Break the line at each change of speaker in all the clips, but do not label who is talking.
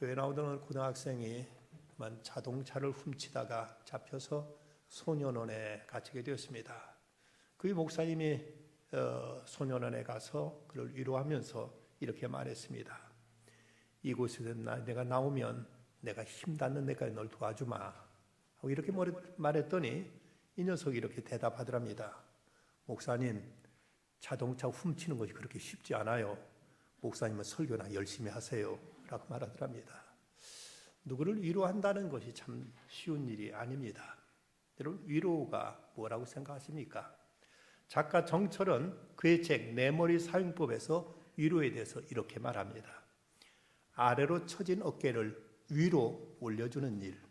교회 나오던 어느 고등학생이 자동차를 훔치다가 잡혀서 소년원에 갇히게 되었습니다. 그 목사님이 소년원에 가서 그를 위로하면서 이렇게 말했습니다. 이곳에서 내가 나오면 내가 힘닿는 데까지 널 도와주마 하고 이렇게 말했더니 이 녀석이 이렇게 대답하더랍니다. 목사님, 자동차 훔치는 것이 그렇게 쉽지 않아요. 목사님은 설교나 열심히 하세요 라고 말하더랍니다. 누구를 위로한다는 것이 참 쉬운 일이 아닙니다. 여러분, 위로가 뭐라고 생각하십니까? 작가 정철은 그의 책 내 머리 사용법에서 위로에 대해서 이렇게 말합니다. 아래로 처진 어깨를 위로 올려주는 일,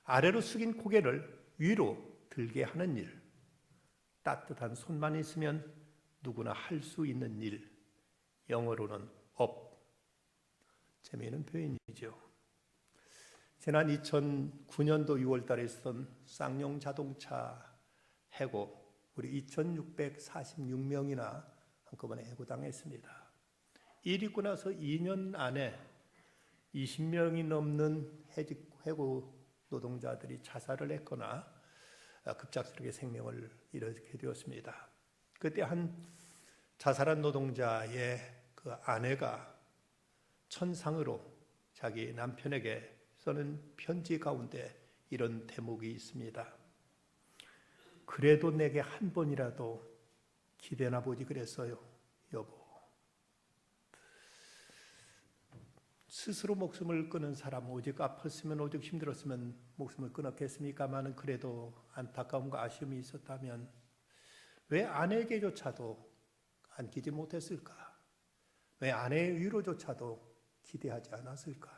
아래로 숙인 고개를 위로 들게 하는 일, 따뜻한 손만 있으면 누구나 할 수 있는 일, 영어로는 up. 재미있는 표현이죠. 지난 2009년도 6월달에 있었던 쌍용 자동차 해고, 우리 2,646명이나 한꺼번에 해고당했습니다. 일 있고 나서 2년 안에 20명이 넘는 해고 노동자들이 자살을 했거나 급작스럽게 생명을 잃게 되었습니다. 그때 한 자살한 노동자의 그 아내가 천상으로 자기 남편에게 쓰는 편지 가운데 이런 대목이 있습니다. 그래도 내게 한 번이라도 기대나 보지 그랬어요, 여보. 스스로 목숨을 끊은 사람, 오직 아팠으면 오직 힘들었으면 목숨을 끊었겠습니까마는 그래도 안타까움과 아쉬움이 있었다면 왜 아내에게조차도 안기지 못했을까? 왜 아내의 위로조차도 기대하지 않았을까?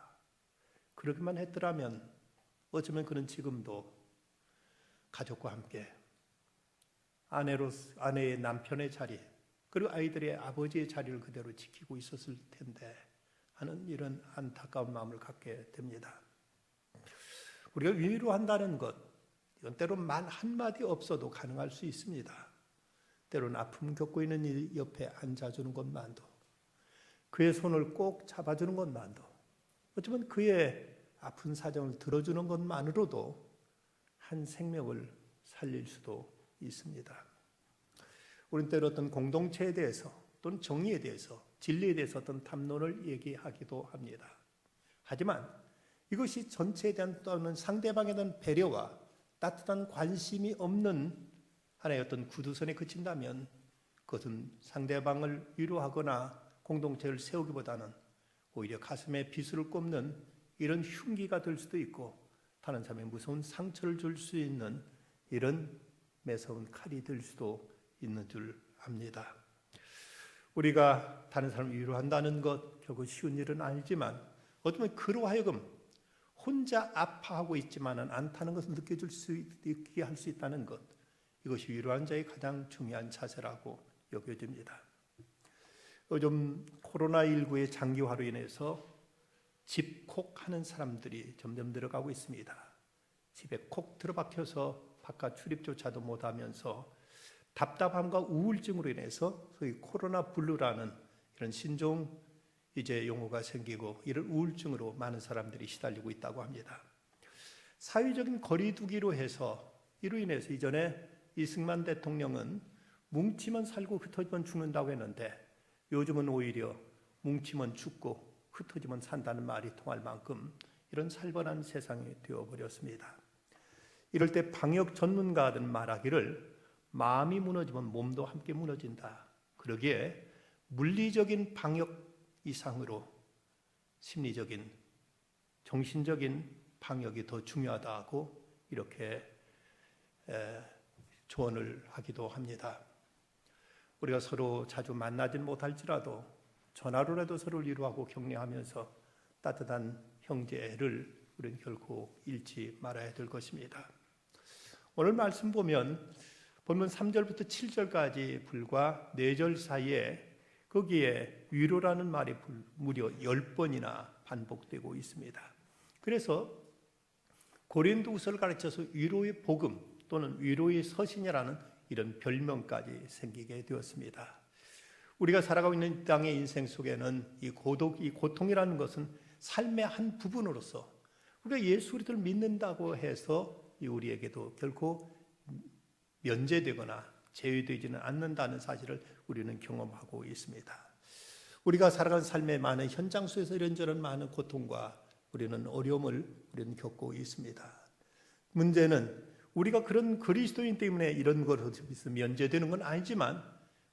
그렇게만 했더라면 어쩌면 그는 지금도 가족과 함께 아내의 남편의 자리, 그리고 아이들의 아버지의 자리를 그대로 지키고 있었을 텐데 하는 이런 안타까운 마음을 갖게 됩니다. 우리가 위로한다는 것, 이건 때론 말 한마디 없어도 가능할 수 있습니다. 때로는 아픔 겪고 있는 이 옆에 앉아주는 것만도, 그의 손을 꼭 잡아주는 것만도, 어쩌면 그의 아픈 사정을 들어주는 것만으로도 한 생명을 살릴 수도 있습니다. 우리는 때로 어떤 공동체에 대해서 또는 정의에 대해서, 진리에 대해서 어떤 담론을 얘기하기도 합니다. 하지만 이것이 전체에 대한 또는 상대방에 대한 배려와 따뜻한 관심이 없는 하나의 어떤 구두선에 그친다면 그것은 상대방을 위로하거나 공동체를 세우기보다는 오히려 가슴에 비수를 꼽는 이런 흉기가 될 수도 있고 다른 사람에 무서운 상처를 줄 수 있는 이런 매서운 칼이 될 수도 있는 줄 압니다. 우리가 다른 사람을 위로한다는 것 결국 쉬운 일은 아니지만 어쩌면 그로 하여금 혼자 아파하고 있지만은 않다는 것을 느끼게 할 수 있다는 것, 이것이 위로한 자의 가장 중요한 자세라고 여겨집니다. 요즘 코로나19의 장기화로 인해서 집콕하는 사람들이 점점 늘어가고 있습니다. 집에 콕 들어박혀서 바깥 출입조차도 못하면서 답답함과 우울증으로 인해서 소위 코로나 블루라는 이런 신종 이제 용어가 생기고 이런 우울증으로 많은 사람들이 시달리고 있다고 합니다. 사회적인 거리두기로 해서 이로 인해서 이전에 이승만 대통령은 뭉치면 살고 흩어지면 죽는다고 했는데 요즘은 오히려 뭉치면 죽고 흩어지면 산다는 말이 통할 만큼 이런 살벌한 세상이 되어버렸습니다. 이럴 때 방역 전문가들은 말하기를 마음이 무너지면 몸도 함께 무너진다. 그러기에 물리적인 방역 이상으로 심리적인, 정신적인 방역이 더 중요하다고 이렇게 조언을 하기도 합니다. 우리가 서로 자주 만나진 못할지라도 전화로라도 서로를 위로하고 격려하면서 따뜻한 형제를 우리는 결코 잃지 말아야 될 것입니다. 오늘 말씀 보면 본문 3절부터 7절까지 불과 4절 사이에 거기에 위로라는 말이 무려 10번이나 반복되고 있습니다. 그래서 고린도후서를 가르쳐서 위로의 복음 또는 위로의 서신이라는 이런 별명까지 생기게 되었습니다. 우리가 살아가고 있는 이 땅의 인생 속에는 이 고통이라는 것은 삶의 한 부분으로서 우리가 예수 그리스도를 믿는다고 해서 우리에게도 결코 면제되거나 제외되지는 않는다는 사실을 우리는 경험하고 있습니다. 우리가 살아가는 삶의 많은 현장 속에서 이런저런 많은 고통과 우리는 어려움을 우리는 겪고 있습니다. 문제는 우리가 그런 그리스도인 때문에 이런 것으로 면제되는 건 아니지만,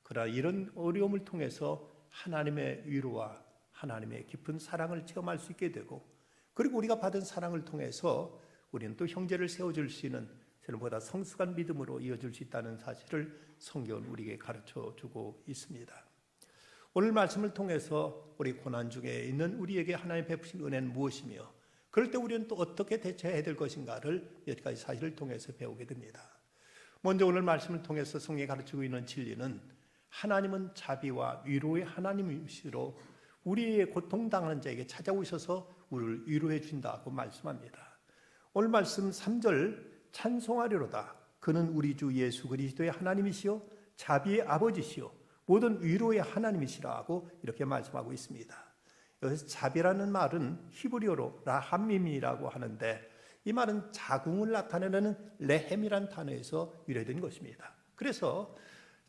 그러나 이런 어려움을 통해서 하나님의 위로와 하나님의 깊은 사랑을 체험할 수 있게 되고, 그리고 우리가 받은 사랑을 통해서 우리는 또 형제를 세워줄 수 있는 저보다 성숙한 믿음으로 이어질 수 있다는 사실을 성경은 우리에게 가르쳐주고 있습니다. 오늘 말씀을 통해서 우리 고난 중에 있는 우리에게 하나님 베푸신 은혜는 무엇이며, 그럴 때 우리는 또 어떻게 대처해야 될 것인가를 몇 가지 사실을 통해서 배우게 됩니다. 먼저 오늘 말씀을 통해서 성경이 가르치고 있는 진리는 하나님은 자비와 위로의 하나님이시로 우리의 고통당하는 자에게 찾아오셔서 우리를 위로해 준다고 말씀합니다. 오늘 말씀 3절 찬송하리로다. 그는 우리 주 예수 그리스도의 하나님이시요 자비의 아버지시요 모든 위로의 하나님이시라고 이렇게 말씀하고 있습니다. 여기서 자비라는 말은 히브리어로 라함밈이라고 하는데, 이 말은 자궁을 나타내는 레헴이라는 단어에서 유래된 것입니다. 그래서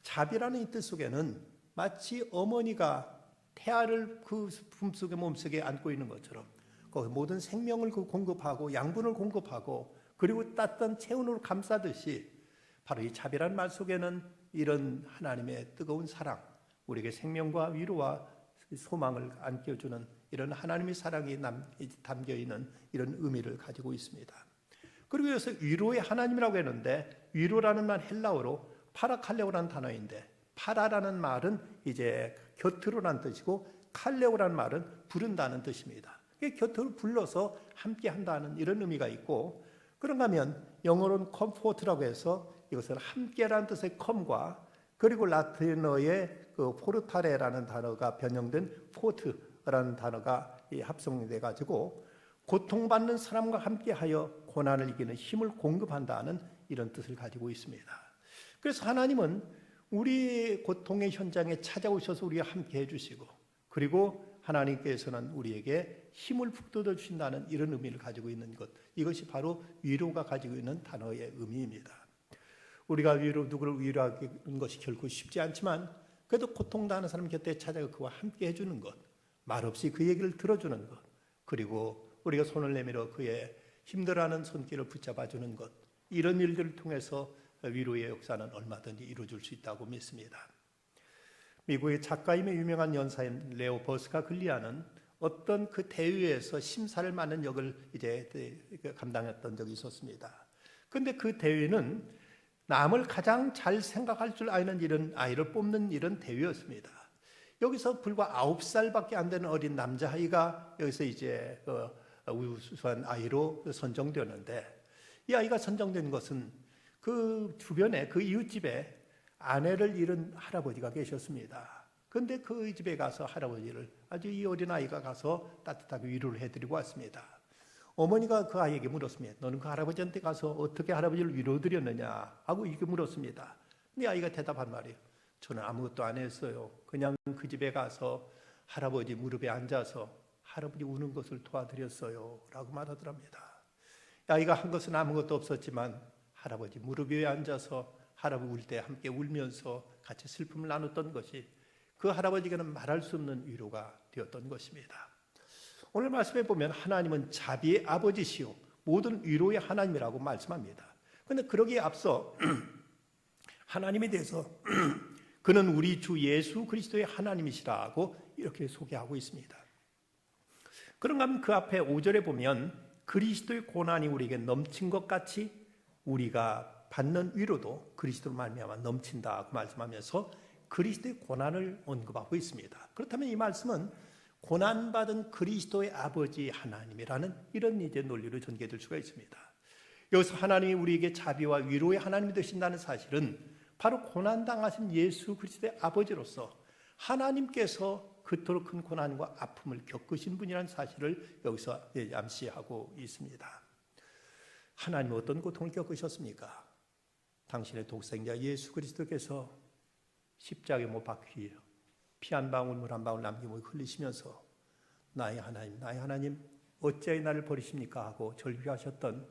자비라는 이 뜻 속에는 마치 어머니가 태아를 그 품속에 몸속에 안고 있는 것처럼 거기 모든 생명을 공급하고 양분을 공급하고 그리고 따뜻한 체온으로 감싸듯이, 바로 이 자비라는 말 속에는 이런 하나님의 뜨거운 사랑, 우리에게 생명과 위로와 소망을 안겨주는 이런 하나님의 사랑이 담겨있는 이런 의미를 가지고 있습니다. 그리고 여기서 위로의 하나님이라고 했는데, 위로라는 말 헬라어로 파라칼레오라는 단어인데, 파라라는 말은 이제 곁으로라는 뜻이고 칼레오라는 말은 부른다는 뜻입니다. 곁으로 불러서 함께 한다는 이런 의미가 있고, 그런가 하면 영어로는 컴포트라고 해서 이것은 함께라는 뜻의 com과 그리고 라틴어의 그 포르타레라는 단어가 변형된 포트라는 단어가 합성돼 가지고 고통받는 사람과 함께하여 고난을 이기는 힘을 공급한다는 이런 뜻을 가지고 있습니다. 그래서 하나님은 우리의 고통의 현장에 찾아오셔서 우리와 함께 해주시고, 그리고 하나님께서는 우리에게 힘을 북돋워 주신다는 이런 의미를 가지고 있는 것, 이것이 바로 위로가 가지고 있는 단어의 의미입니다. 우리가 누구를 위로하는 것이 결코 쉽지 않지만, 그래도 고통당하는 사람 곁에 찾아가 그와 함께 해주는 것, 말없이 그 얘기를 들어주는 것, 그리고 우리가 손을 내밀어 그의 힘들어하는 손길을 붙잡아주는 것, 이런 일들을 통해서 위로의 역사는 얼마든지 이루어질 수 있다고 믿습니다. 미국의 작가이며 유명한 연사인 레오 버스카 글리아는 어떤 그 대회에서 심사를 맡는 역을 이제 감당했던 적이 있었습니다. 그런데 그 대회는 남을 가장 잘 생각할 줄 아는 이런 아이를 뽑는 이런 대회였습니다. 여기서 불과 9살밖에 안 되는 어린 남자아이가 여기서 이제 우수한 아이로 선정되었는데, 이 아이가 선정된 것은 그 주변에 그 이웃집에 아내를 잃은 할아버지가 계셨습니다. 그런데 그 집에 가서 할아버지를 아주 이 어린아이가 가서 따뜻하게 위로를 해드리고 왔습니다. 어머니가 그 아이에게 물었습니다. 너는 그 할아버지한테 가서 어떻게 할아버지를 위로드렸느냐 하고 이렇게 물었습니다. 근데 아이가 대답한 말이에요. 저는 아무것도 안 했어요. 그냥 그 집에 가서 할아버지 무릎에 앉아서 할아버지 우는 것을 도와드렸어요 라고 말하더랍니다. 아이가 한 것은 아무것도 없었지만 할아버지 무릎 위에 앉아서 할아버지 울 때 함께 울면서 같이 슬픔을 나눴던 것이 그 할아버지에게는 말할 수 없는 위로가 되었던 것입니다. 오늘 말씀에 보면 하나님은 자비의 아버지시요 모든 위로의 하나님이라고 말씀합니다. 그런데 그러기에 앞서 하나님에 대해서 그는 우리 주 예수 그리스도의 하나님이시라고 이렇게 소개하고 있습니다. 그런가 하면 그 앞에 5절에 보면 그리스도의 고난이 우리에게 넘친 것 같이 우리가 받는 위로도 그리스도로 말미암아 넘친다고 말씀하면서 그리스도의 고난을 언급하고 있습니다. 그렇다면 이 말씀은 고난받은 그리스도의 아버지 하나님이라는 이런 이제 논리로 전개될 수가 있습니다. 여기서 하나님이 우리에게 자비와 위로의 하나님이 되신다는 사실은 바로 고난당하신 예수 그리스도의 아버지로서 하나님께서 그토록 큰 고난과 아픔을 겪으신 분이라는 사실을 여기서 암시하고 있습니다. 하나님은 어떤 고통을 겪으셨습니까? 당신의 독생자 예수 그리스도께서 십자가에 못 박히려 피 한 방울 물 한 방울 남김없이 흘리시면서 나의 하나님 어찌하여 나를 버리십니까 하고 절규하셨던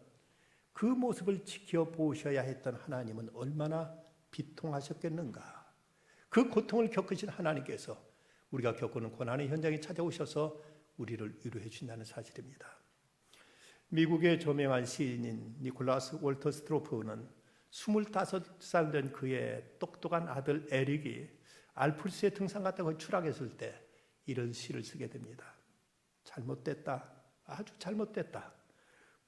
그 모습을 지켜보셔야 했던 하나님은 얼마나 비통하셨겠는가. 그 고통을 겪으신 하나님께서 우리가 겪는 고난의 현장에 찾아오셔서 우리를 위로해 주신다는 사실입니다. 미국의 저명한 시인인 니콜라스 월터 스트로프는 25살 된 그의 똑똑한 아들 에릭이 알프스의 등산 갔다가 추락했을 때 이런 시를 쓰게 됩니다. 잘못됐다. 아주 잘못됐다.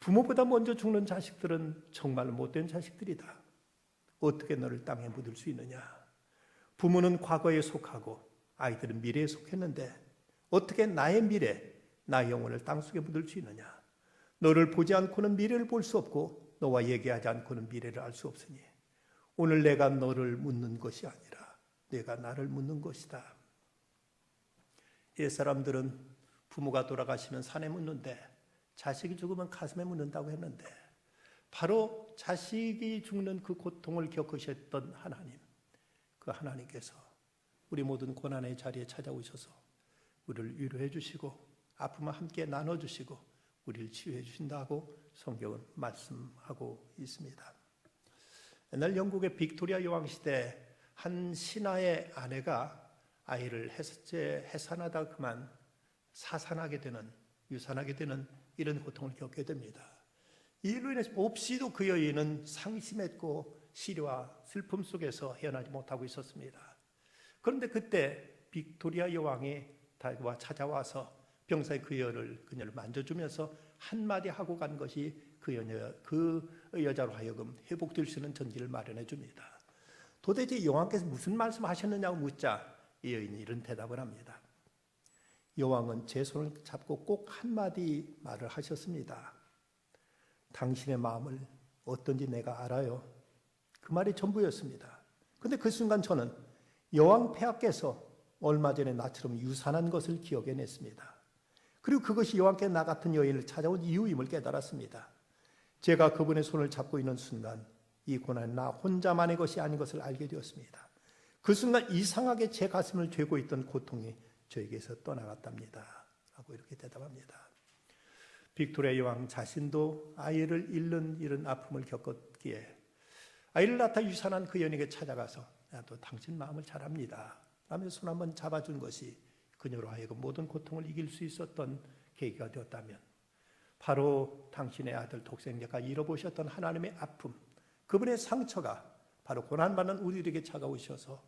부모보다 먼저 죽는 자식들은 정말 못된 자식들이다. 어떻게 너를 땅에 묻을 수 있느냐. 부모는 과거에 속하고 아이들은 미래에 속했는데 어떻게 나의 미래, 나의 영혼을 땅속에 묻을 수 있느냐. 너를 보지 않고는 미래를 볼 수 없고 너와 얘기하지 않고는 미래를 알 수 없으니 오늘 내가 너를 묻는 것이 아니라 내가 나를 묻는 것이다. 옛 사람들은 부모가 돌아가시면 산에 묻는데 자식이 죽으면 가슴에 묻는다고 했는데 바로 자식이 죽는 그 고통을 겪으셨던 하나님, 그 하나님께서 우리 모든 고난의 자리에 찾아오셔서 우리를 위로해 주시고 아픔을 함께 나눠주시고 우리를 치유해 주신다고 성경은 말씀하고 있습니다. 옛날 영국의 빅토리아 여왕 시대 한 신하의 아내가 아이를 해산하다 그만 유산하게 되는 이런 고통을 겪게 됩니다. 이로 인해서 몹시도 그 여인은 상심했고 시리와 슬픔 속에서 헤어나지 못하고 있었습니다. 그런데 그때 빅토리아 여왕이 찾아와서 병사의 그녀를 만져주면서 한마디 하고 간 것이 그 여자로 하여금 회복될 수 있는 전기를 마련해 줍니다. 도대체 여왕께서 무슨 말씀하셨느냐고 묻자 이 여인이 이런 대답을 합니다. 여왕은 제 손을 잡고 꼭 한마디 말을 하셨습니다. 당신의 마음을 어떤지 내가 알아요. 그 말이 전부였습니다. 그런데 그 순간 저는 여왕 폐하께서 얼마 전에 나처럼 유산한 것을 기억해냈습니다. 그리고 그것이 여왕께 나 같은 여인을 찾아온 이유임을 깨달았습니다. 제가 그분의 손을 잡고 있는 순간 이 고난은 나 혼자만의 것이 아닌 것을 알게 되었습니다. 그 순간 이상하게 제 가슴을 죄고 있던 고통이 저에게서 떠나갔답니다. 라고 이렇게 대답합니다. 빅토리아 여왕 자신도 아이를 잃는 이런 아픔을 겪었기에 아이를 낳다 유산한 그 여인에게 찾아가서 나도 당신 마음을 잘 압니다. 라면서 손 한번 잡아준 것이 그녀로 하여금 모든 고통을 이길 수 있었던 계기가 되었다면 바로 당신의 아들 독생자가 잃어보셨던 하나님의 아픔, 그분의 상처가 바로 고난받는 우리에게 차가우셔서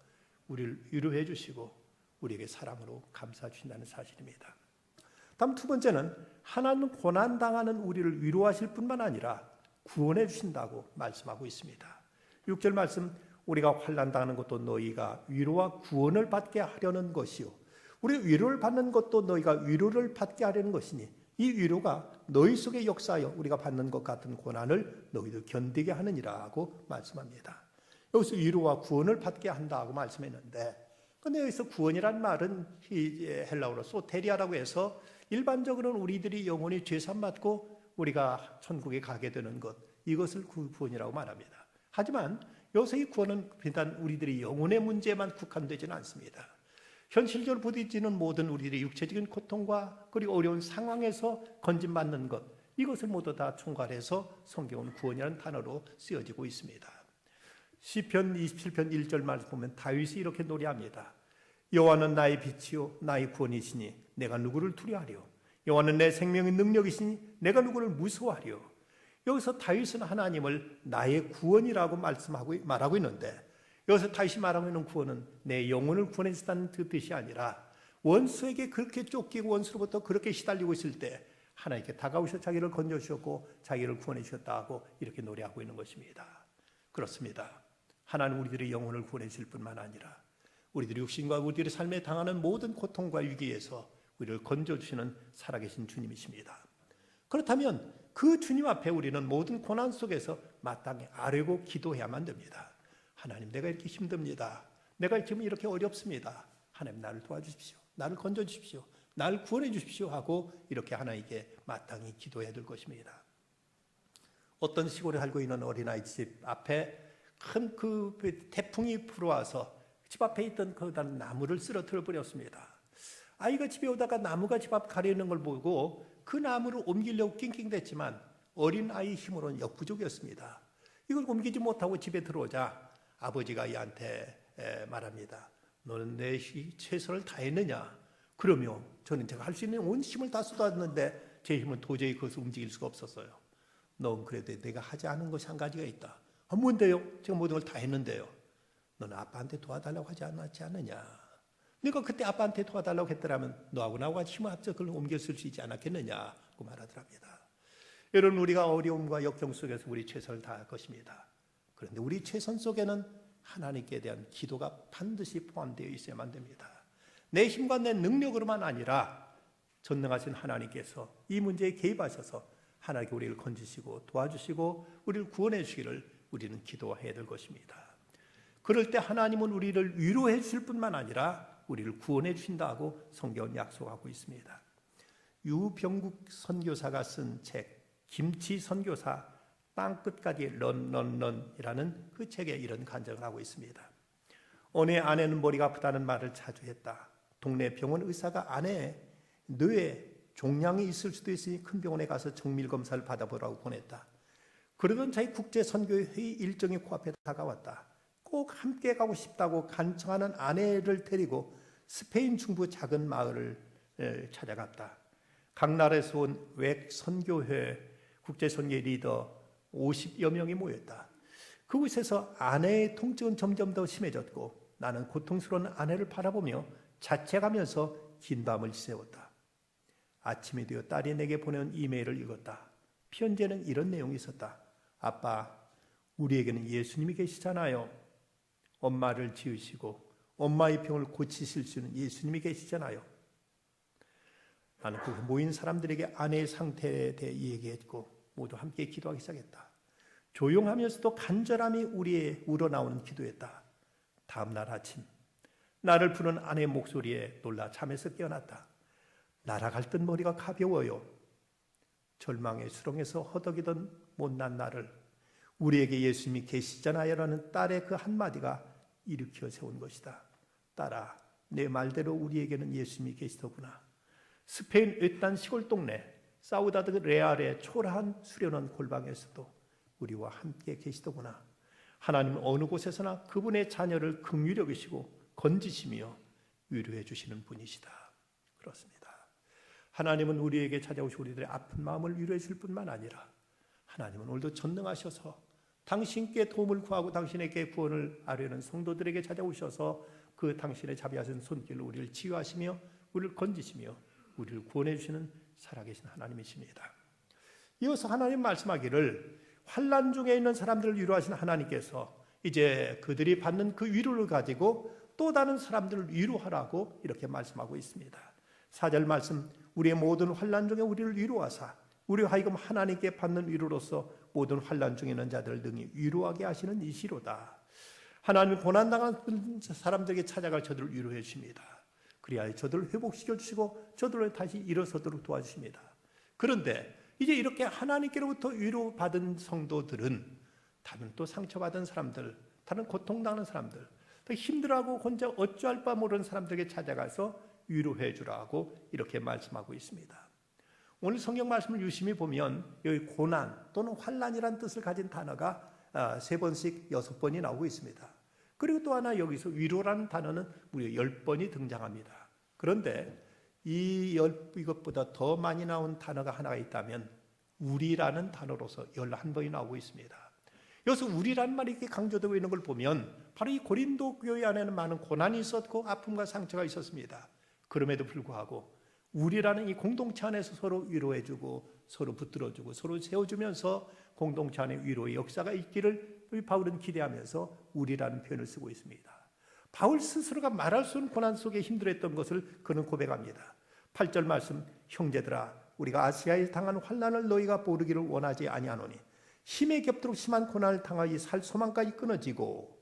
우리를 위로해 주시고 우리에게 사랑으로 감싸 주신다는 사실입니다. 다음 두 번째는 하나님은 고난당하는 우리를 위로하실 뿐만 아니라 구원해 주신다고 말씀하고 있습니다. 6절 말씀, 우리가 환난당하는 것도 너희가 위로와 구원을 받게 하려는 것이요 우리가 위로를 받는 것도 너희가 위로를 받게 하려는 것이니 이 위로가 너희 속에 역사하여 우리가 받는 것 같은 고난을 너희도 견디게 하느니라고 말씀합니다. 여기서 위로와 구원을 받게 한다고 말씀했는데 그런데 여기서 구원이란 말은 헬라어로 소테리아라고 해서 일반적으로는 우리들이 영원히 죄산받고 우리가 천국에 가게 되는 것, 이것을 구원이라고 말합니다. 하지만 여기서 이 구원은 비단 우리들이 영혼의 문제만 국한되지는 않습니다. 현실적으로 부딪히는 모든 우리들의 육체적인 고통과 그리고 어려운 상황에서 건진받는 것, 이것을 모두 다 총괄해서 성경은 구원이라는 단어로 쓰여지고 있습니다. 시편 27편 1절 말씀 보면 다윗이 이렇게 노래합니다. 여호와는 나의 빛이요 나의 구원이시니 내가 누구를 두려워하리요. 여호와는 내 생명의 능력이시니 내가 누구를 무서워하리요. 여기서 다윗은 하나님을 나의 구원이라고 말하고 있는데 여기서 다윗이 말하고 있는 구원은 내 영혼을 구원해 주신다는 그 뜻이 아니라 원수에게 그렇게 쫓기고 원수로부터 그렇게 시달리고 있을 때 하나님께 다가오셔 자기를 건져주셨고 자기를 구원해 주셨다고 이렇게 노래하고 있는 것입니다. 그렇습니다. 하나님 우리들의 영혼을 구원해 주실 뿐만 아니라 우리들의 육신과 우리들의 삶에 당하는 모든 고통과 위기에서 우리를 건져주시는 살아계신 주님이십니다. 그렇다면 그 주님 앞에 우리는 모든 고난 속에서 마땅히 아뢰고 기도해야만 됩니다. 하나님, 내가 이렇게 힘듭니다. 내가 지금 이렇게 어렵습니다. 하나님, 나를 도와주십시오. 나를 건져주십시오. 나를 구원해 주십시오 하고 이렇게 하나님께 마땅히 기도해야 될 것입니다. 어떤 시골에 살고 있는 어린아이 집 앞에 큰 그 태풍이 불어와서 집 앞에 있던 그 나무를 쓰러뜨려 버렸습니다. 아이가 집에 오다가 나무가 집 앞 가려는 걸 보고 그 나무를 옮기려고 낑낑댔지만 어린 아이 힘으로는 역부족이었습니다. 이걸 옮기지 못하고 집에 들어오자 아버지가 이한테 말합니다. 너는 내 최선을 다했느냐? 그러며 저는 제가 할 수 있는 온 힘을 다 쏟았는데 제 힘은 도저히 그것을 움직일 수가 없었어요. 넌 그래도 내가 하지 않은 것이 한 가지가 있다. 뭔데요? 제가 모든 걸 다 했는데요. 너는 아빠한테 도와달라고 하지 않았지 않느냐? 네가 그때 아빠한테 도와달라고 했더라면 너하고 나하고 힘을 합쳐 그걸 옮겼을 수 있지 않았겠느냐고 말하더랍니다. 여러분, 우리가 어려움과 역경 속에서 우리 최선을 다할 것입니다. 그런데 우리 최선 속에는 하나님께 대한 기도가 반드시 포함되어 있어야만 됩니다. 내 힘과 내 능력으로만 아니라 전능하신 하나님께서 이 문제에 개입하셔서 하나님께 우리를 건지시고 도와주시고 우리를 구원해 주시기를 우리는 기도해야 될 것입니다. 그럴 때 하나님은 우리를 위로해 주실 뿐만 아니라 우리를 구원해 주신다고 성경은 약속하고 있습니다. 유병국 선교사가 쓴 책 김치 선교사 땅끝까지 런런런이라는 그 책에 이런 간증을 하고 있습니다. 어느 아내는 머리가 아프다는 말을 자주 했다. 동네 병원 의사가 아내의 뇌에 종양이 있을 수도 있으니 큰 병원에 가서 정밀 검사를 받아보라고 보냈다. 그러던 자기 국제 선교회의 일정이 코앞에 다가왔다. 꼭 함께 가고 싶다고 간청하는 아내를 데리고 스페인 중부 작은 마을을 찾아갔다. 각 나라에서 온 외 선교회 국제 선교 리더 50여 명이 모였다. 그곳에서 아내의 통증은 점점 더 심해졌고 나는 고통스러운 아내를 바라보며 자책하면서 긴 밤을 지새웠다. 아침이 되어 딸이 내게 보내온 이메일을 읽었다. 편지에는 이런 내용이 있었다. 아빠, 우리에게는 예수님이 계시잖아요. 엄마를 지으시고 엄마의 병을 고치실 수 있는 예수님이 계시잖아요. 나는 그 모인 사람들에게 아내의 상태에 대해 얘기했고 모두 함께 기도하기 시작했다. 조용하면서도 간절함이 우리의 우러나오는 기도였다. 다음 날 아침 나를 부르는 아내의 목소리에 놀라 잠에서 깨어났다. 날아갈 듯 머리가 가벼워요. 절망의 수렁에서 허덕이던 못난 나를 우리에게 예수님이 계시잖아요 라는 딸의 그 한마디가 일으켜 세운 것이다. 딸아, 내 말대로 우리에게는 예수님이 계시더구나. 스페인 외딴 시골 동네 사우다드 레알의 초라한 수려한 골방에서도 우리와 함께 계시더구나. 하나님은 어느 곳에서나 그분의 자녀를 긍휼히 여기시고 건지시며 위로해 주시는 분이시다. 그렇습니다. 하나님은 우리에게 찾아오시고 우리들의 아픈 마음을 위로해 줄 뿐만 아니라 하나님은 오늘도 전능하셔서 당신께 도움을 구하고 당신에게 구원을 아뢰는 성도들에게 찾아오셔서 그 당신의 자비하신 손길로 우리를 치유하시며 우리를 건지시며 우리를 구원해 주시는 살아계신 하나님이십니다. 이어서 하나님 말씀하기를 환난 중에 있는 사람들을 위로하시는 하나님께서 이제 그들이 받는 그 위로를 가지고 또 다른 사람들을 위로하라고 이렇게 말씀하고 있습니다. 4절 말씀, 우리의 모든 환난 중에 우리를 위로하사 우리 하여금 하나님께 받는 위로로서 모든 환난 중에 있는 자들을 능히 위로하게 하시는 이시로다. 하나님이 고난당한 사람들에게 찾아갈 저들을 위로해 주십니다. 그리하여 저들을 회복시켜 주시고 저들을 다시 일어서도록 도와주십니다. 그런데 이제 이렇게 하나님께로부터 위로받은 성도들은 다른 또 상처받은 사람들, 다른 고통당하는 사람들, 더 힘들어하고 혼자 어찌할 바 모르는 사람들에게 찾아가서 위로해 주라고 이렇게 말씀하고 있습니다. 오늘 성경 말씀을 유심히 보면 여기 고난 또는 환난이라는 뜻을 가진 단어가 3번씩 6번이 나오고 있습니다. 그리고 또 하나 여기서 위로라는 단어는 무려 10번이 등장합니다. 그런데 이것보다 더 많이 나온 단어가 하나가 있다면 우리라는 단어로서 11번이 나오고 있습니다. 여기서 우리라는 말이 이렇게 강조되고 있는 걸 보면 바로 이 고린도 교회 안에는 많은 고난이 있었고 아픔과 상처가 있었습니다. 그럼에도 불구하고 우리라는 이 공동체 안에서 서로 위로해주고 서로 붙들어주고 서로 세워주면서 공동체 안에 위로의 역사가 있기를 바울은 기대하면서 우리라는 표현을 쓰고 있습니다. 바울 스스로가 말할 수 없는 고난 속에 힘들었던 것을 그는 고백합니다. 8절 말씀, 형제들아 우리가 아시아에 당한 환난을 너희가 모르기를 원하지 아니하노니 힘에 겹도록 심한 고난을 당하여 살 소망까지 끊어지고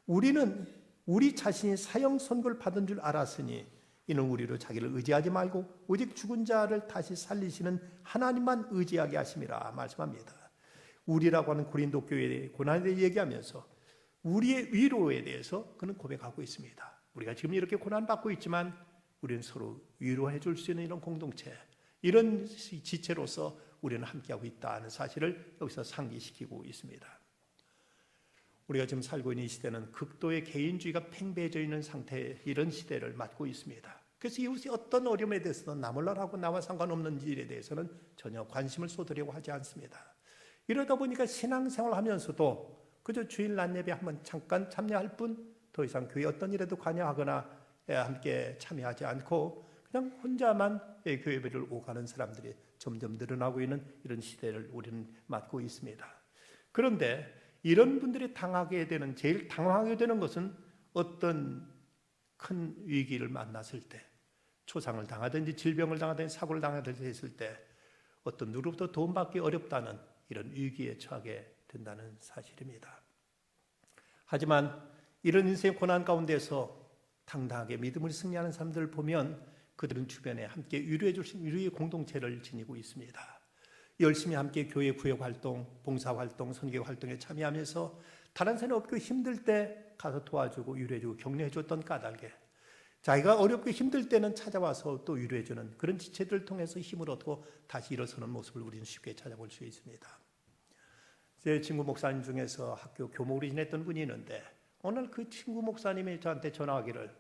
우리는 우리 자신이 사형 선고를 받은 줄 알았으니 이는 우리로 자기를 의지하지 말고 오직 죽은 자를 다시 살리시는 하나님만 의지하게 하심이라 말씀합니다. 우리라고 하는 고린도 교회의 고난에 대해 얘기하면서 우리의 위로에 대해서 그는 고백하고 있습니다. 우리가 지금 이렇게 고난받고 있지만 우리는 서로 위로해 줄 수 있는 이런 공동체, 이런 지체로서 우리는 함께하고 있다는 사실을 여기서 상기시키고 있습니다. 우리가 지금 살고 있는 이 시대는 극도의 개인주의가 팽배해져 있는 상태의 이런 시대를 맞고 있습니다. 그래서 이웃이 어떤 어려움에 대해서는 나 몰라라고 나와 상관없는 일에 대해서는 전혀 관심을 쏟으려고 하지 않습니다. 이러다 보니까 신앙생활을 하면서도 그저 주일 낮 예배 한번 잠깐 참여할 뿐 더 이상 교회 어떤 일에도 관여하거나 함께 참여하지 않고 그냥 혼자만 교회 예배를 오가는 사람들이 점점 늘어나고 있는 이런 시대를 우리는 맞고 있습니다. 그런데 이런 분들이 제일 당황하게 되는 것은 어떤 큰 위기를 만났을 때, 초상을 당하든지 질병을 당하든지 사고를 당하든지 했을 때 어떤 누구로부터 도움받기 어렵다는 이런 위기에 처하게 된다는 사실입니다. 하지만 이런 인생의 고난 가운데서 당당하게 믿음을 승리하는 사람들을 보면 그들은 주변에 함께 위로해 줄 수 있는 위로의 공동체를 지니고 있습니다. 열심히 함께 교회 구역활동, 봉사활동, 선교활동에 참여하면서 다른 사람이 없고 힘들 때 가서 도와주고 위로해주고 격려해줬던 까닭에 자기가 어렵고 힘들 때는 찾아와서 또 위로해주는 그런 지체들을 통해서 힘을 얻고 다시 일어서는 모습을 우리는 쉽게 찾아볼 수 있습니다. 제 친구 목사님 중에서 학교 교목으로 지냈던 분이 있는데 오늘 그 친구 목사님이 저한테 전화하기를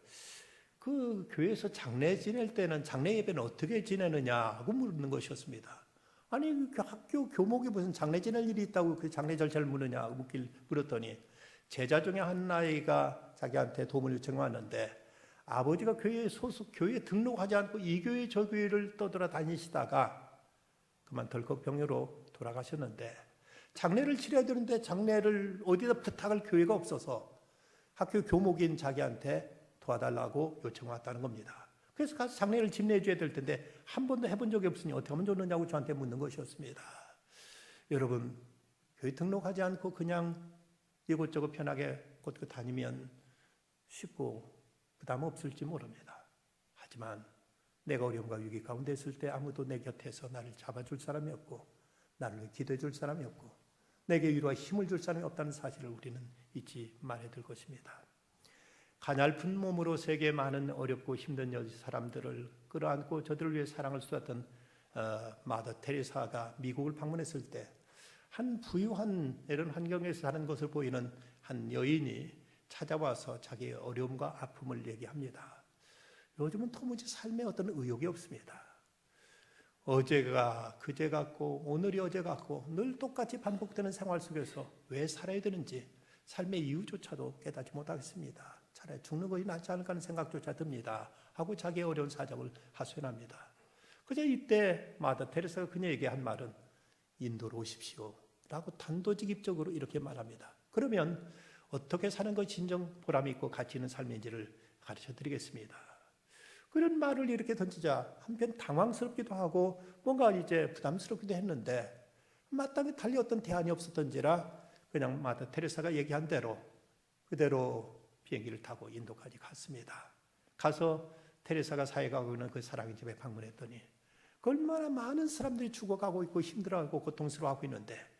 그 교회에서 장례 지낼 때는 장례 예배는 어떻게 지내느냐고 묻는 것이었습니다. 아니 그 학교 교목이 무슨 장례 지낼 일이 있다고 그 장례 절차를 묻느냐고 물었더니 제자 중에 한 아이가 자기한테 도움을 요청했는데 아버지가 교회에 등록하지 않고 이 교회 저 교회를 떠돌아다니시다가 그만 덜컥 병으로 돌아가셨는데 장례를 치러야 되는데 장례를 어디다 부탁할 교회가 없어서 학교 교목인 자기한테 도와달라고 요청왔다는 겁니다. 그래서 가서 장례를 집례해줘야 될 텐데 한 번도 해본 적이 없으니 어떻게 하면 좋느냐고 저한테 묻는 것이었습니다. 여러분, 교회 등록하지 않고 그냥 이곳저곳 편하게 곳곳 다니면 쉽고 부담 없을지 모릅니다. 하지만 내가 어려움과 위기 가운데 있을 때 아무도 내 곁에서 나를 잡아줄 사람이 없고 나를 위해 기도해 줄 사람이 없고 내게 위로와 힘을 줄 사람이 없다는 사실을 우리는 잊지 말아야 될 것입니다. 가냘픈 몸으로 세계 많은 어렵고 힘든 사람들을 끌어안고 저들을 위해 사랑을 쏟았던 마더 테레사가 미국을 방문했을 때 한 부유한 이런 환경에서 사는 것을 보이는 한 여인이 찾아와서 자기의 어려움과 아픔을 얘기합니다. 요즘은 도무지 삶에 어떤 의욕이 없습니다. 어제가 그제 같고 오늘이 어제 같고 늘 똑같이 반복되는 생활 속에서 왜 살아야 되는지 삶의 이유조차도 깨닫지 못하겠습니다. 차라리 죽는 것이 낫지 않을까 하는 생각조차 듭니다. 하고 자기의 어려운 사정을 하소연합니다. 그저 이때 마더 테레사가 그녀에게 한 말은 인도로 오십시오 라고 단도직입적으로 이렇게 말합니다. 그러면 어떻게 사는 것이 진정 보람이 있고 가치 있는 삶인지를 가르쳐드리겠습니다. 그런 말을 이렇게 던지자 한편 당황스럽기도 하고 뭔가 이제 부담스럽기도 했는데 마땅히 달리 어떤 대안이 없었던지라 그냥 마더 테레사가 얘기한 대로 그대로 비행기를 타고 인도까지 갔습니다. 가서 테레사가 사역하고 있는 그 사랑의 집에 방문했더니 얼마나 많은 사람들이 죽어가고 있고 힘들어하고 고통스러워하고 있는데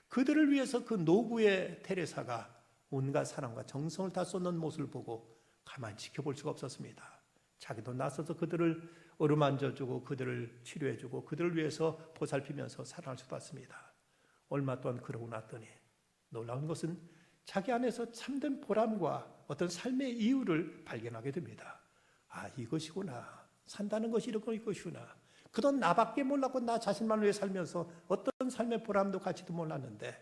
그들을 위해서 그 노구의 테레사가 온갖 사랑과 정성을 다 쏟는 모습을 보고 가만히 지켜볼 수가 없었습니다. 자기도 나서서 그들을 어루만져주고 그들을 치료해주고 그들을 위해서 보살피면서 사랑을 쏟았습니다. 얼마 동안 그러고 났더니 놀라운 것은 자기 안에서 참된 보람과 어떤 삶의 이유를 발견하게 됩니다. 아, 이것이구나. 산다는 것이 이것이구나. 그동안 나밖에 몰랐고 나 자신만 위해 살면서 어떤 삶의 보람도 가치도 몰랐는데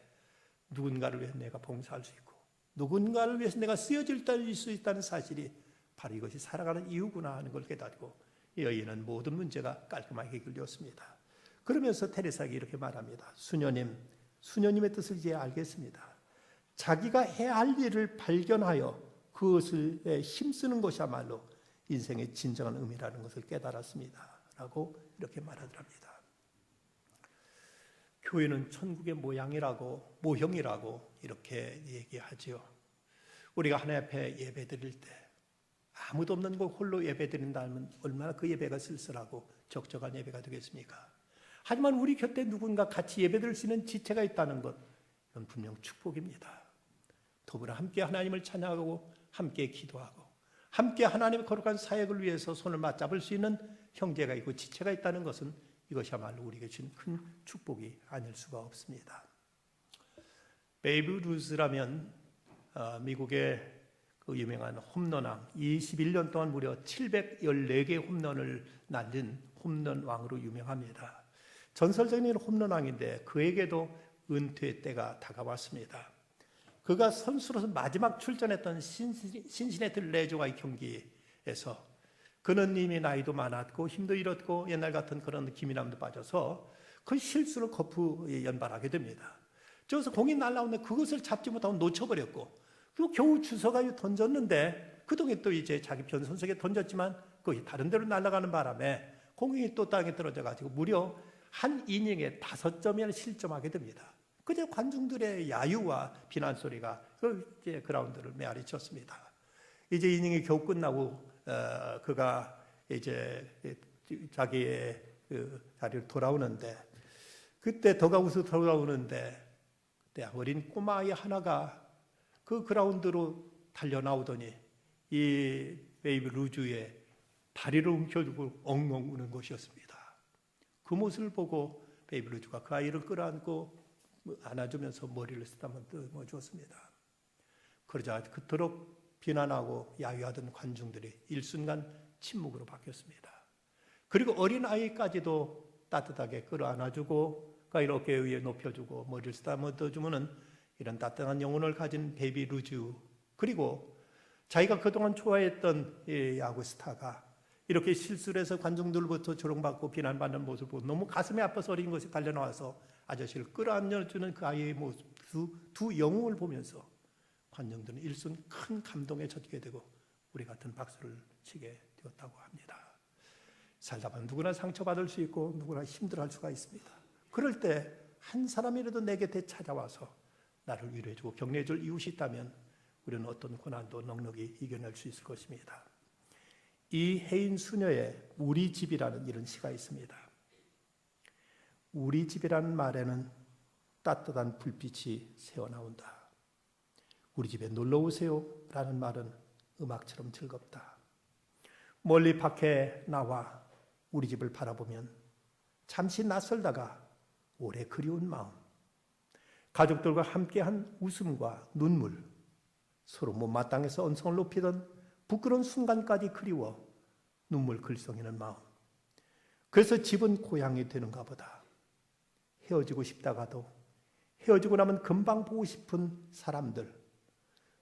누군가를 위해 내가 봉사할 수 있고 누군가를 위해서 내가 쓰여질 수 있다는 사실이 바로 이것이 살아가는 이유구나 하는 걸 깨닫고 이 여인은 모든 문제가 깔끔하게 해결되었습니다. 그러면서 테레사에게 이렇게 말합니다. 수녀님의 뜻을 이제 알겠습니다. 자기가 해야 할 일을 발견하여 그것을 힘쓰는 것이야말로 인생의 진정한 의미라는 것을 깨달았습니다. 라고 이렇게 말하더랍니다. 교회는 천국의 모형이라고 이렇게 얘기하지요. 우리가 하나님 앞에 예배 드릴 때 아무도 없는 곳 홀로 예배 드린다면 얼마나 그 예배가 쓸쓸하고 적적한 예배가 되겠습니까? 하지만 우리 곁에 누군가 같이 예배 드릴 수 있는 지체가 있다는 것, 이건 분명 축복입니다. 더불어 함께 하나님을 찬양하고 함께 기도하고 함께 하나님의 거룩한 사역을 위해서 손을 맞잡을 수 있는 형제가 있고 지체가 있다는 것은 이것이야말로 우리에게 주신 큰 축복이 아닐 수가 없습니다. 베이브 루스라면 미국의 그 유명한 홈런왕, 21년 동안 무려 714개의 홈런을 날린 홈런왕으로 유명합니다. 전설적인 홈런왕인데 그에게도 은퇴 때가 다가왔습니다. 그가 선수로서 마지막 출전했던 신시내티 레저와의 경기에서 그는 이미 나이도 많았고 힘도 잃었고 옛날 같은 그런 기민함도 빠져서 그 실수를 거푸 연발하게 됩니다. 저기서 공이 날라오는데 그것을 잡지 못하고 놓쳐버렸고 또 겨우 주워가 던졌는데 그동안 또 이제 자기 편 선수에게 던졌지만 거기 다른 데로 날아가는 바람에 공이 또 땅에 떨어져가지고 무려 한 이닝에 5점이나 실점하게 됩니다. 그저 관중들의 야유와 비난 소리가 이제 그라운드를 메아리 쳤습니다. 이제 이닝이 겨우 끝나고 그가 이제 자기의 그 자리를 돌아오는데 그때 더가웃으로 돌아오는데 그때 어린 꼬마아이 하나가 그 그라운드로 달려 나오더니 이 베이브 루즈의 다리를 움켜쥐고 엉엉 우는 것이었습니다. 그 모습을 보고 베이브 루즈가 그 아이를 끌어안고 안아주면서 머리를 쓰다듬어 주었습니다. 그러자 그토록 비난하고 야유하던 관중들이 일순간 침묵으로 바뀌었습니다. 그리고 어린 아이까지도 따뜻하게 끌어안아주고 이렇게 위에 높여주고 머리를 쓰다듬어주면은 이런 따뜻한 영혼을 가진 베이비 루즈, 그리고 자기가 그동안 좋아했던 이 야구 스타가 이렇게 실수를 해서 관중들로부터 조롱받고 비난받는 모습을 보고 너무 가슴이 아파서 어린 것이 달려나와서 아저씨를 끌어안아주는 그 아이의 모습, 두 영웅을 보면서 관중들은 일순 큰 감동에 젖게 되고 우리 같은 박수를 치게 되었다고 합니다. 살다 보면 누구나 상처받을 수 있고 누구나 힘들어할 수가 있습니다. 그럴 때 한 사람이라도 내 곁에 찾아와서 나를 위로해주고 격려해줄 이웃이 있다면 우리는 어떤 고난도 넉넉히 이겨낼 수 있을 것입니다. 이 해인 수녀의 우리 집이라는 이런 시가 있습니다. 우리 집이라는 말에는 따뜻한 불빛이 새어나온다. 우리 집에 놀러오세요 라는 말은 음악처럼 즐겁다. 멀리 밖에 나와 우리 집을 바라보면 잠시 낯설다가 오래 그리운 마음, 가족들과 함께한 웃음과 눈물, 서로 못마땅해서 언성을 높이던 부끄러운 순간까지 그리워 눈물 글썽이는 마음. 그래서 집은 고향이 되는가 보다. 헤어지고 싶다가도 헤어지고 나면 금방 보고 싶은 사람들,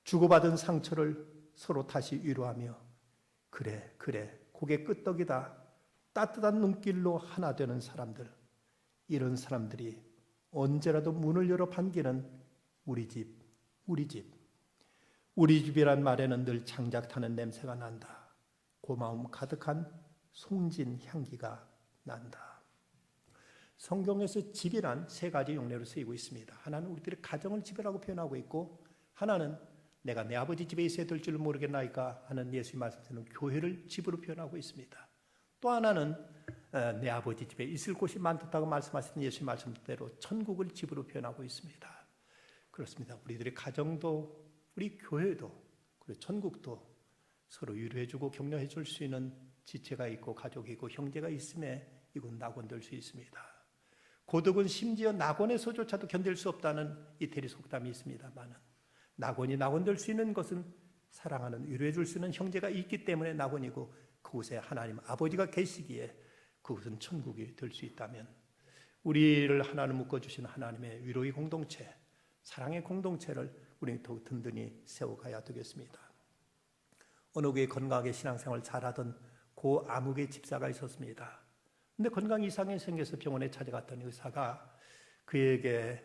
주고받은 상처를 서로 다시 위로하며 그래 고개 끄덕이다 따뜻한 눈길로 하나 되는 사람들, 이런 사람들이 언제라도 문을 열어 반기는 우리 집, 우리 집. 우리 집이란 말에는 늘 장작 타는 냄새가 난다. 고마움 가득한 송진 향기가 난다. 성경에서 집이란 세 가지 용례로 쓰이고 있습니다. 하나는 우리들의 가정을 집이라고 표현하고 있고, 하나는 내가 내 아버지 집에 있어야 될 줄 모르겠나이까 하는 예수의 말씀처럼 교회를 집으로 표현하고 있습니다. 또 하나는 내 아버지 집에 있을 곳이 많다고 말씀하신 예수의 말씀대로 천국을 집으로 표현하고 있습니다. 그렇습니다. 우리들의 가정도 우리 교회도 그리고 천국도 서로 위로해주고 격려해줄 수 있는 지체가 있고 가족이 있고 형제가 있음에 이건 낙원될 수 있습니다. 고독은 심지어 낙원에서조차도 견딜 수 없다는 이태리 속담이 있습니다만, 낙원이 낙원될 수 있는 것은 사랑하는 위로해줄 수 있는 형제가 있기 때문에 낙원이고, 그곳에 하나님 아버지가 계시기에 그곳은 천국이 될 수 있다면, 우리를 하나로 묶어주신 하나님의 위로의 공동체, 사랑의 공동체를 우리는 더욱 든든히 세워가야 되겠습니다. 어느 교회 건강하게 신앙생활을 잘하던 고 아무개 집사가 있었습니다. 근데 건강 이상이 생겨서 병원에 찾아갔던 의사가 그에게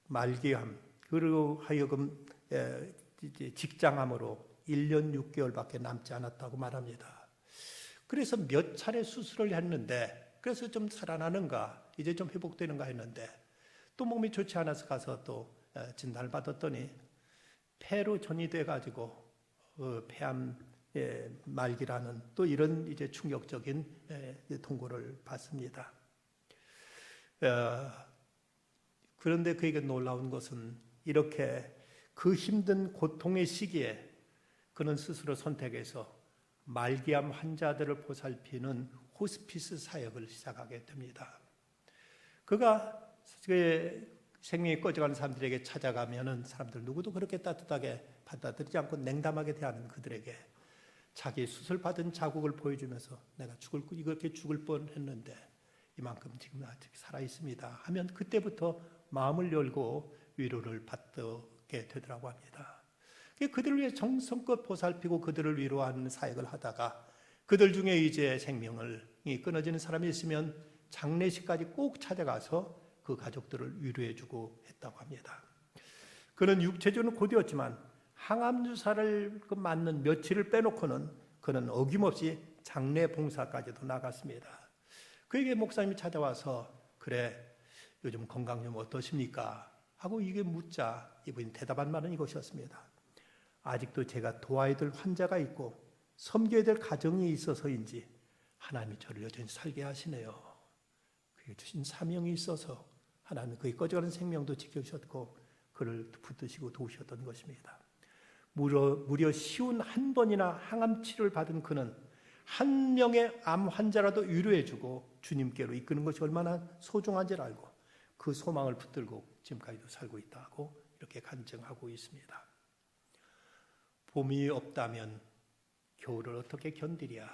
말기암, 그리고 하여금 직장암으로 1년 6개월밖에 남지 않았다고 말합니다. 그래서 몇 차례 수술을 했는데, 그래서 좀 살아나는가, 이제 좀 회복되는가 했는데, 또 몸이 좋지 않아서 가서 또 진단을 받았더니 폐로 전이돼가지고 폐암 말기라는 또 이런 이제 충격적인 통고를 받습니다. 그런데 그에게 놀라운 것은 이렇게 그 힘든 고통의 시기에 그는 스스로 선택해서 말기암 환자들을 보살피는 호스피스 사역을 시작하게 됩니다. 그가 생명이 꺼져가는 사람들에게 찾아가면은 사람들 누구도 그렇게 따뜻하게 받아들이지 않고 냉담하게 대하는 그들에게 자기 수술 받은 자국을 보여주면서 내가 이렇게 죽을 뻔했는데 이만큼 지금 아직 살아 있습니다 하면 그때부터 마음을 열고 위로를 받게 되더라고 합니다. 그들을 위해 정성껏 보살피고 그들을 위로하는 사역을 하다가 그들 중에 이제 생명이 끊어지는 사람이 있으면 장례식까지 꼭 찾아가서 그 가족들을 위로해주고 했다고 합니다. 그는 육체적으로 고되었지만 항암 주사를 맞는 며칠을 빼놓고는 그는 어김없이 장례 봉사까지도 나갔습니다. 그에게 목사님이 찾아와서 그래 요즘 건강 좀 어떠십니까? 하고 이게 묻자 이분이 대답한 말은 이것이었습니다. 아직도 제가 도와야 될 환자가 있고 섬겨야 될 가정이 있어서인지 하나님이 저를 여전히 살게 하시네요. 그에게 주신 사명이 있어서 하나님은 그의 꺼져가는 생명도 지켜주셨고 그를 붙드시고 도우셨던 것입니다. 무려 쉬운 한 번이나 항암 치료를 받은 그는 한 명의 암 환자라도 위로해주고 주님께로 이끄는 것이 얼마나 소중한지를 알고 그 소망을 붙들고 지금까지도 살고 있다고 이렇게 간증하고 있습니다. 봄이 없다면 겨울을 어떻게 견디랴?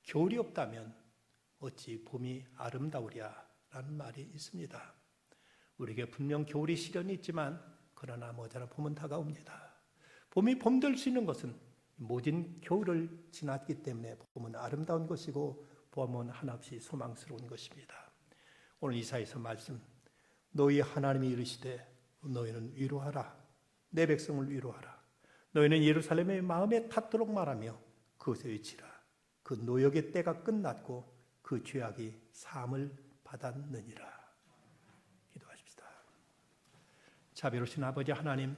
겨울이 없다면 어찌 봄이 아름다우랴? 라는 말이 있습니다. 우리에게 분명 겨울이 시련이 있지만 그러나 머지않아 봄은 다가옵니다. 봄이 봄될 수 있는 것은 모진 겨울을 지났기 때문에 봄은 아름다운 것이고 봄은 한없이 소망스러운 것입니다. 오늘 이사야서 말씀 너희 하나님이 이르시되 너희는 위로하라 내 백성을 위로하라 너희는 예루살렘의 마음에 닿도록 말하며 그것에 외치라 그 노역의 때가 끝났고 그 죄악이 사함을 받았느니라. 기도하십시다. 자비로우신 아버지 하나님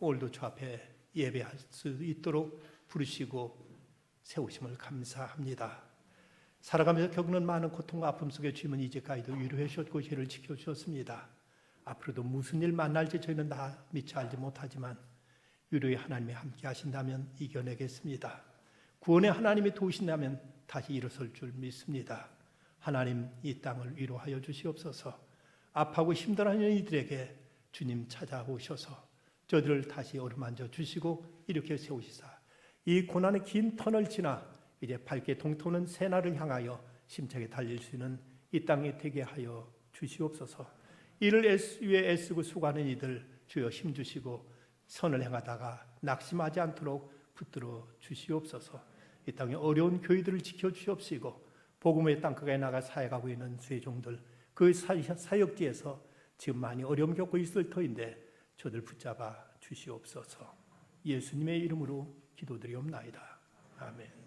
오늘도 주 앞에 예배할 수 있도록 부르시고 세우심을 감사합니다. 살아가면서 겪는 많은 고통과 아픔 속에 주님은 이제까지도 위로해 주셨고 죄를 지켜주셨습니다. 앞으로도 무슨 일 만날지 저희는 다 미처 알지 못하지만 위로의 하나님이 함께 하신다면 이겨내겠습니다. 구원의 하나님이 도우신다면 다시 일어설 줄 믿습니다. 하나님 이 땅을 위로하여 주시옵소서. 아파하고 힘들어하는 이들에게 주님 찾아오셔서 저들을 다시 어루만져 주시고 일으켜 세우시사 이 고난의 긴 터널 지나 이제 밝게 동토는 새날을 향하여 힘차게 달릴 수 있는 이 땅에 되게 하여 주시옵소서. 이를 위해 애쓰고 수고하는 이들 주여 힘주시고 선을 행하다가 낙심하지 않도록 붙들어 주시옵소서. 이 땅의 어려운 교회들을 지켜주시옵시고 복음의 땅끝에 나가 사역하고 있는 주의 종들 그 사역지에서 지금 많이 어려움 겪고 있을 터인데 저들 붙잡아 주시옵소서. 예수님의 이름으로 기도드리옵나이다. 아멘.